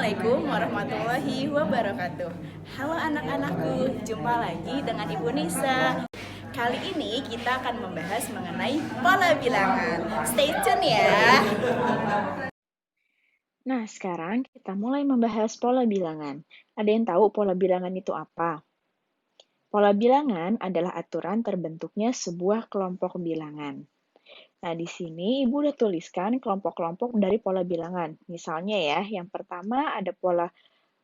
Assalamualaikum warahmatullahi wabarakatuh. Halo anak-anakku, jumpa lagi dengan Ibu Nisa. Kali ini kita akan membahas mengenai pola bilangan. Stay tune ya. Nah, sekarang kita mulai membahas pola bilangan. Ada yang tahu pola bilangan itu apa? Pola bilangan adalah aturan terbentuknya sebuah kelompok bilangan. Nah, di sini Ibu udah tuliskan kelompok-kelompok dari pola bilangan. Misalnya ya, yang pertama ada pola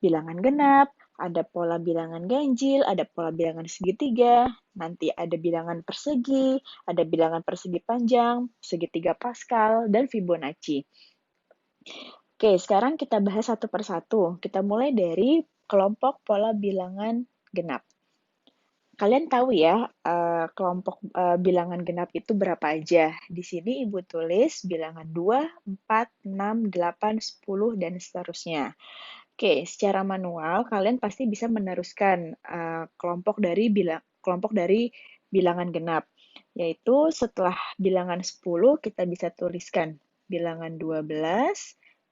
bilangan genap, ada pola bilangan ganjil, ada pola bilangan segitiga, nanti ada bilangan persegi, ada bilangan persegi panjang, segitiga Pascal, dan Fibonacci. Oke, sekarang kita bahas satu persatu. Kita mulai dari kelompok pola bilangan genap. Kalian tahu ya, kelompok bilangan genap itu berapa aja? Di sini Ibu tulis bilangan 2, 4, 6, 8, 10, dan seterusnya. Oke, secara manual kalian pasti bisa meneruskan kelompok dari bilangan genap, yaitu setelah bilangan 10 kita bisa tuliskan bilangan 12,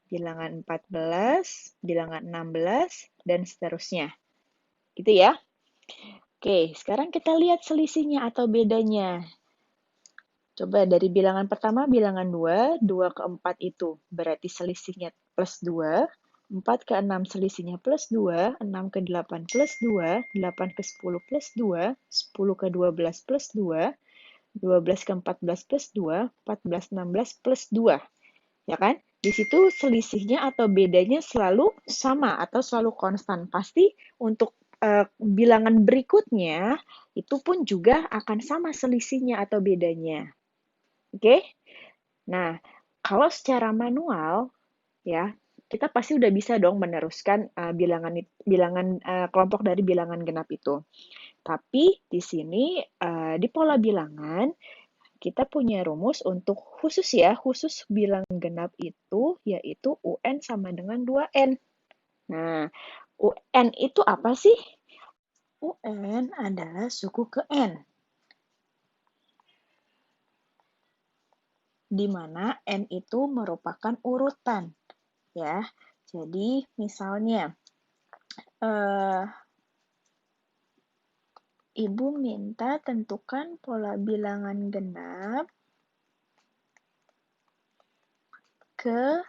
bilangan 14, bilangan 16, dan seterusnya. Gitu ya. Oke, sekarang kita lihat selisihnya atau bedanya. Coba dari bilangan pertama, bilangan 2, 2 ke 4 itu berarti selisihnya plus 2, 4 ke 6 selisihnya plus 2, 6 ke 8 plus 2, 8 ke 10 plus 2, 10 ke 12 plus 2, 12 ke 14 plus 2, 14, 16 plus 2. Ya kan? Di situ selisihnya atau bedanya selalu sama atau selalu konstan. Pasti untuk bilangan berikutnya itu pun juga akan sama selisihnya atau bedanya. Oke? Nah, kalau secara manual ya, kita pasti udah bisa dong meneruskan kelompok dari bilangan genap itu. Tapi di sini di pola bilangan kita punya rumus untuk khusus bilangan genap itu, yaitu UN sama dengan 2N. Nah, UN itu apa sih? UN adalah suku ke N, di mana N itu merupakan urutan. Ya, jadi misalnya, Ibu minta tentukan pola bilangan genap ke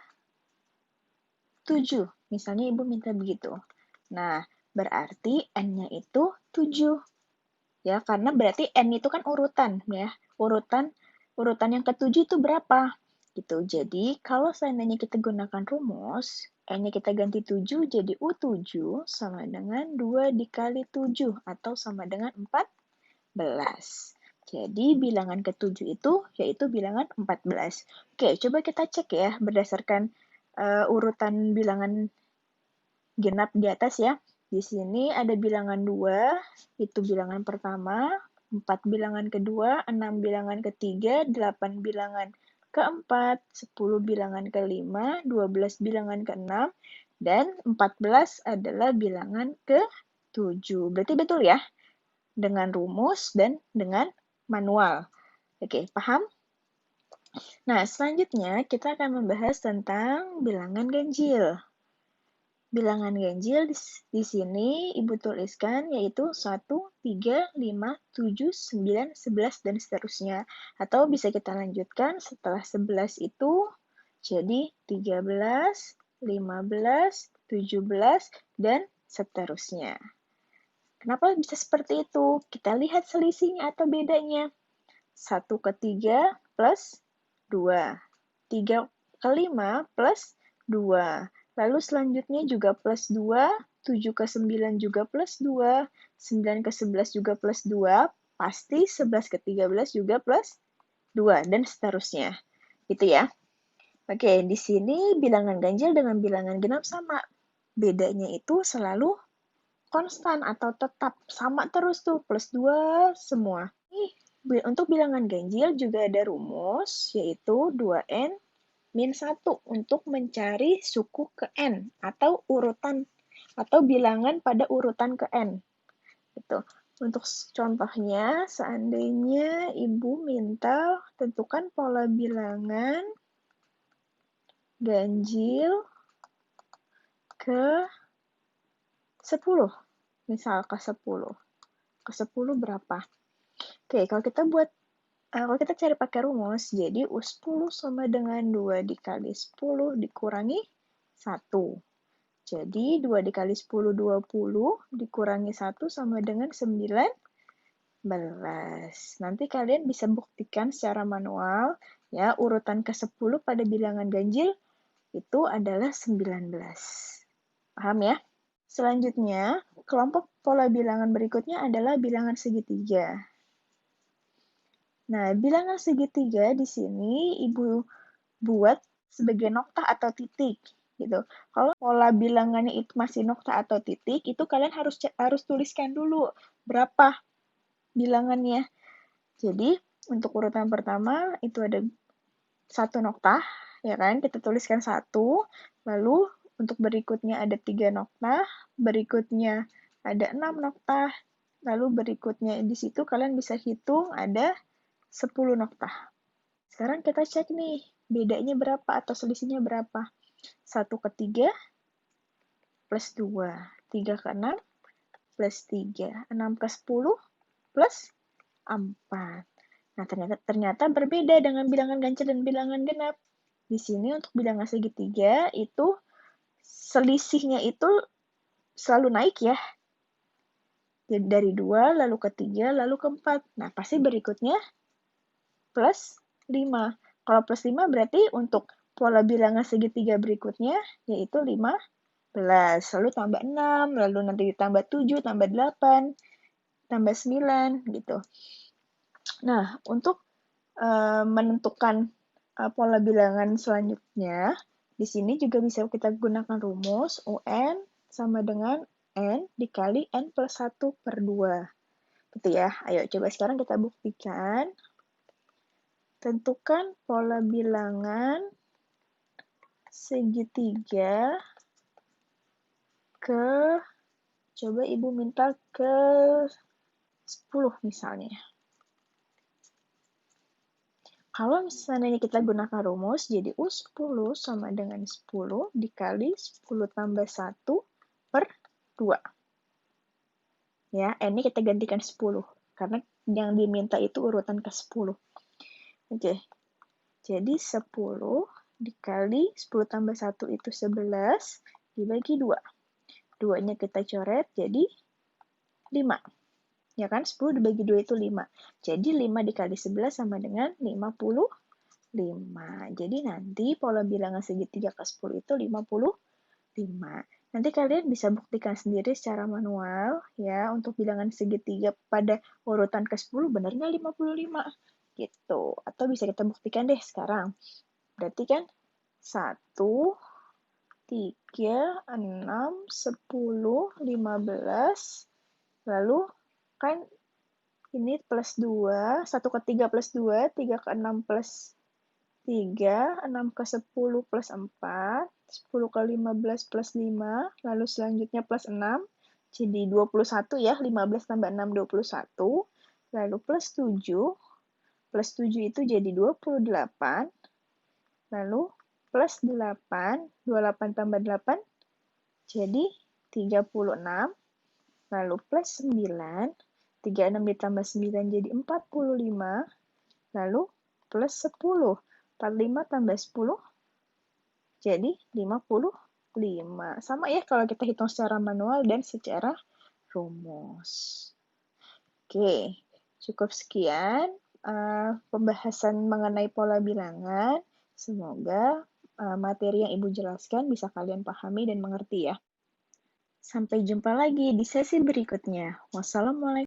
7. Misalnya Ibu minta begitu. Nah, berarti N-nya itu 7. Ya, karena berarti N itu kan urutan ya. Urutan yang ketujuh itu berapa? Gitu. Jadi, kalau seandainya kita gunakan rumus, N-nya kita ganti 7 jadi U7 sama dengan 2 dikali 7 atau sama dengan 14. Jadi, bilangan ketujuh itu yaitu bilangan 14. Oke, coba kita cek ya berdasarkan urutan bilangan genap di atas ya. Di sini ada bilangan 2, itu bilangan pertama, 4 bilangan kedua, 6 bilangan ketiga, 8 bilangan keempat, 10 bilangan kelima, 12 bilangan keenam, dan 14 adalah bilangan ke-7. Berarti betul ya? Dengan rumus dan dengan manual. Oke, paham? Nah, selanjutnya kita akan membahas tentang bilangan ganjil. Bilangan ganjil di sini Ibu tuliskan yaitu 1, 3, 5, 7, 9, 11, dan seterusnya. Atau bisa kita lanjutkan setelah 11 itu jadi 13, 15, 17, dan seterusnya. Kenapa bisa seperti itu? Kita lihat selisihnya atau bedanya. 1 ke 3 plus 2. 3 ke 5 plus 2. Lalu selanjutnya juga plus 2, 7 ke 9 juga plus 2, 9 ke 11 juga plus 2, pasti 11 ke 13 juga plus 2, dan seterusnya. Gitu ya. Oke, di sini bilangan ganjil dengan bilangan genap sama. Bedanya itu selalu konstan atau tetap sama terus tuh, plus 2 semua. Untuk bilangan ganjil juga ada rumus, yaitu 2N min 1 untuk mencari suku ke N atau urutan atau bilangan pada urutan ke N. Gitu. Untuk contohnya, seandainya Ibu minta tentukan pola bilangan ganjil ke 10. Misal ke 10. Ke 10 berapa? Oke, kalau kita cari pakai rumus, jadi U10 sama dengan 2 dikali 10 dikurangi 1. Jadi 2 dikali 10, 20, dikurangi 1 sama dengan 19. Nanti kalian bisa buktikan secara manual, ya, urutan ke-10 pada bilangan ganjil itu adalah 19. Paham ya? Selanjutnya, kelompok pola bilangan berikutnya adalah bilangan segitiga. Nah, bilangan segitiga di sini Ibu buat sebagai nokta atau titik gitu. Kalau pola bilangannya itu masih nokta atau titik, itu kalian harus tuliskan dulu berapa bilangannya. Jadi, untuk urutan pertama itu ada 1 nokta, ya kan? Kita tuliskan 1, lalu untuk berikutnya ada 3 nokta, berikutnya ada 6 nokta, lalu berikutnya di situ kalian bisa hitung ada 10 nokta. Sekarang kita cek nih, bedanya berapa atau selisihnya berapa? 1 ke 3 plus 2, 3 ke 6 plus 3, 6 ke 10 plus 4. Nah, ternyata berbeda dengan bilangan ganjil dan bilangan genap. Di sini untuk bilangan segitiga itu selisihnya itu selalu naik ya. Jadi dari 2, lalu ke 3, lalu ke 4. Nah, pasti berikutnya plus 5. Kalau plus 5 berarti untuk pola bilangan segitiga berikutnya yaitu 15. Lalu tambah 6, lalu nanti ditambah 7, tambah 8, tambah 9 gitu. Nah, untuk menentukan pola bilangan selanjutnya, di sini juga bisa kita gunakan rumus UN sama dengan N dikali N plus 1 per 2. Gitu ya. Ayo coba sekarang kita buktikan. Tentukan pola bilangan segitiga coba Ibu minta ke 10 misalnya. Kalau misalnya kita gunakan rumus, jadi U10 sama dengan 10 dikali 10 tambah 1 per 2. Ya, N ini kita gantikan 10, karena yang diminta itu urutan ke 10. Oke, jadi 10 dikali 10 tambah 1 itu 11, dibagi 2. 2-nya kita coret, jadi 5. Ya kan, 10 dibagi 2 itu 5. Jadi 5 dikali 11 sama dengan 55. Jadi nanti pola bilangan segitiga ke 10 itu 55. Nanti kalian bisa buktikan sendiri secara manual ya untuk bilangan segitiga pada urutan ke 10 benar nggak 55 gitu. Atau bisa kita buktikan deh sekarang. Berarti kan 1, 3, 6, 10, 15, lalu kan ini plus 2, 1 ke 3 plus 2, 3 ke 6 plus 3, 6 ke 10 plus 4, 10 ke 15 plus 5, lalu selanjutnya plus 6, jadi 21 ya, 15 tambah 6, 21, lalu plus 7 itu jadi 28, lalu plus 8, 28 tambah 8, jadi 36, lalu plus 9, 36 ditambah 9 jadi 45, lalu plus 10, 45 tambah 10 jadi 55. Sama ya kalau kita hitung secara manual dan secara rumus. Oke, cukup sekian pembahasan mengenai pola bilangan. Semoga materi yang Ibu jelaskan bisa kalian pahami dan mengerti ya. Sampai jumpa lagi di sesi berikutnya. Wassalamualaikum.